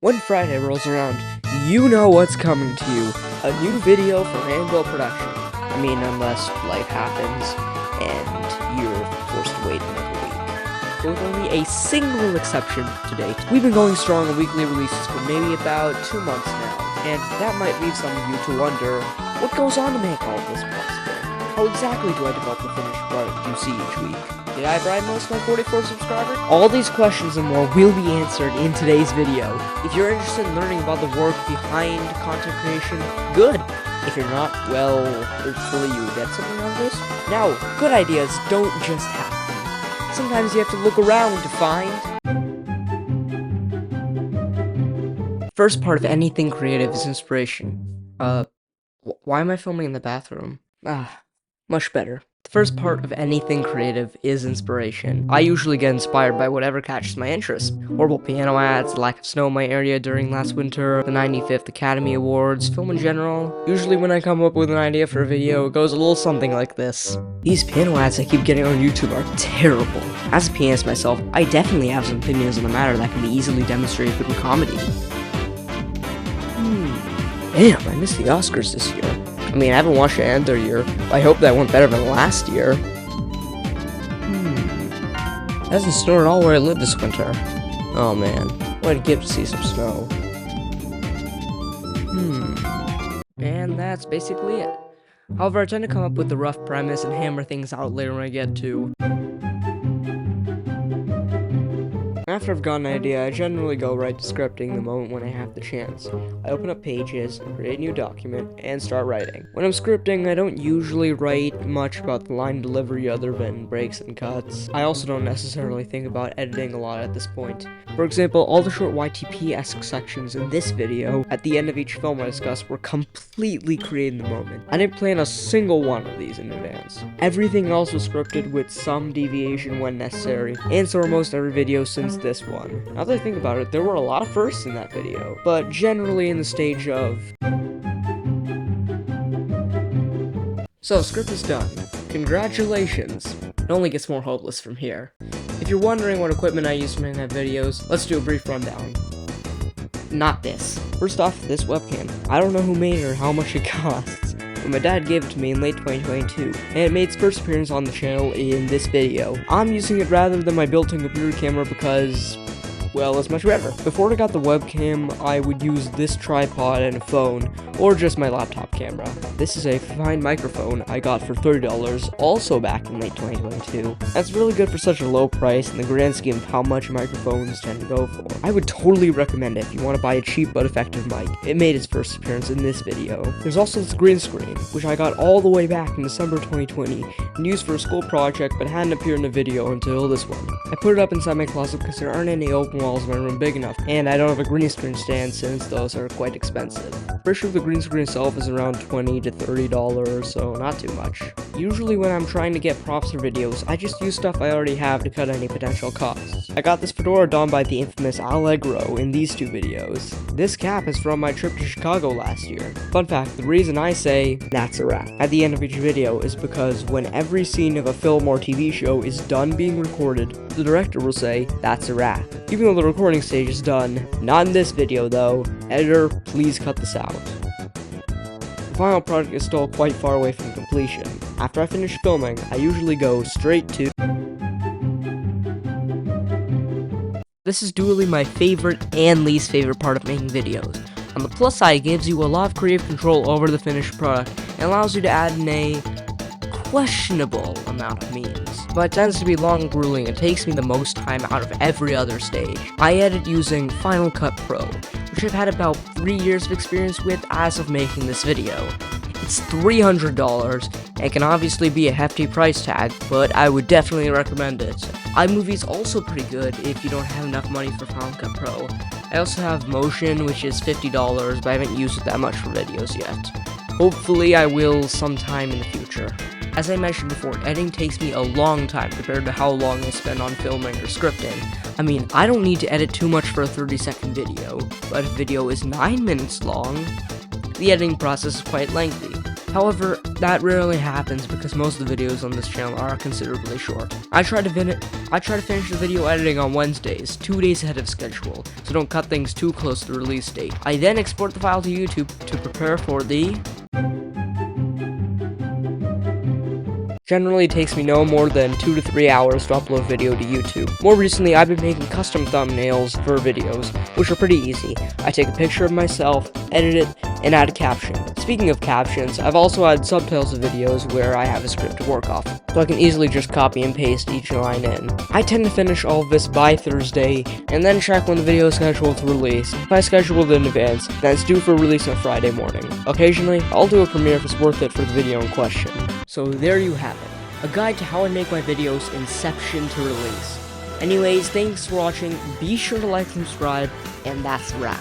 When Friday rolls around, you know what's coming to you. A new video from Anvil Productions. I mean, unless life happens and you're forced to wait another week. But with only a single exception to date. We've been going strong on weekly releases for maybe about 2 months now, and that might leave some of you to wonder, what goes on to make all of this possible? How exactly do I develop the finished product you see each week? Did I bribe most of my 44 subscribers? All these questions and more will be answered in today's video. If you're interested in learning about the work behind content creation, good. If you're not, well, hopefully you get something out of this. Now, good ideas don't just happen. Sometimes you have to look around to find. First part of anything creative is inspiration. Why am I filming in the bathroom? Much better. The first part of anything creative is inspiration. I usually get inspired by whatever catches my interest. Horrible piano ads, the lack of snow in my area during last winter, the 95th Academy Awards, film in general. Usually when I come up with an idea for a video, it goes a little something like this. These piano ads I keep getting on YouTube are terrible. As a pianist myself, I definitely have some opinions on the matter that can be easily demonstrated through comedy. Damn, I missed the Oscars this year. I mean, I haven't watched it in their year. I hope that went better than last year. It hasn't snowed at all where I live this winter. Oh man, what a gift to see some snow. And that's basically it. However, I tend to come up with the rough premise and hammer things out later when I get to. After I've got an idea, I generally go right to scripting the moment when I have the chance. I open up Pages, create a new document, and start writing. When I'm scripting, I don't usually write much about the line delivery other than breaks and cuts. I also don't necessarily think about editing a lot at this point. For example, all the short YTP-esque sections in this video, at the end of each film I discuss, were completely created in the moment. I didn't plan a single one of these in advance. Everything else was scripted with some deviation when necessary, and so are most every video since this one. Now that I think about it, there were a lot of firsts in that video, but generally in the stage of... So, script is done. Congratulations! It only gets more hopeless from here. If you're wondering what equipment I use to make my videos, let's do a brief rundown. Not this. First off, this webcam. I don't know who made it or how much it costs, but my dad gave it to me in late 2022, and it made its first appearance on the channel in this video. I'm using it rather than my built-in computer camera because, well, it's much better. Before I got the webcam, I would use this tripod and a phone, or just my laptop camera. This is a fine microphone I got for $30, also back in late 2022. That's really good for such a low price in the grand scheme of how much microphones tend to go for. I would totally recommend it if you want to buy a cheap but effective mic. It made its first appearance in this video. There's also this green screen, which I got all the way back in December 2020, and used for a school project but hadn't appeared in a video until this one. I put it up inside my closet because there aren't any open walls in my room big enough, and I don't have a green screen stand since those are quite expensive. First of the green screen itself is around $20 to $30, so not too much. Usually when I'm trying to get props for videos, I just use stuff I already have to cut any potential costs. I got this fedora done by the infamous Allegro in these two videos. This cap is from my trip to Chicago last year. Fun fact, the reason I say, that's a wrap, at the end of each video is because when every scene of a film or TV show is done being recorded, the director will say, that's a wrap. Even though the recording stage is done. Not in this video though. Editor, please cut this out. The final product is still quite far away from completion. After I finish filming, I usually go straight to... This is dually my favorite and least favorite part of making videos. On the plus side, it gives you a lot of creative control over the finished product, and allows you to add in a questionable amount of memes. But it tends to be long and grueling and takes me the most time out of every other stage. I edit using Final Cut Pro, which I've had about 3 years of experience with as of making this video. It's $300, and can obviously be a hefty price tag, but I would definitely recommend it. iMovie is also pretty good if you don't have enough money for Final Cut Pro. I also have Motion, which is $50, but I haven't used it that much for videos yet. Hopefully I will sometime in the future. As I mentioned before, editing takes me a long time compared to how long I spend on filming or scripting. I mean, I don't need to edit too much for a 30-second video, but if a video is 9 minutes long, the editing process is quite lengthy. However, that rarely happens because most of the videos on this channel are considerably short. I try to finish the video editing on Wednesdays, 2 days ahead of schedule, so don't cut things too close to the release date. I then export the file to YouTube to prepare for the... Generally, it takes me no more than 2 to 3 hours to upload video to YouTube. More recently, I've been making custom thumbnails for videos, which are pretty easy. I take a picture of myself, edit it, and add a caption. Speaking of captions, I've also added subtitles to videos where I have a script to work off, so I can easily just copy and paste each line in. I tend to finish all of this by Thursday, and then check when the video is scheduled to release. If I schedule it in advance, then it's due for release on Friday morning. Occasionally, I'll do a premiere if it's worth it for the video in question. So there you have it, a guide to how I make my videos inception to release. Anyways, thanks for watching, be sure to like and subscribe, and that's a wrap.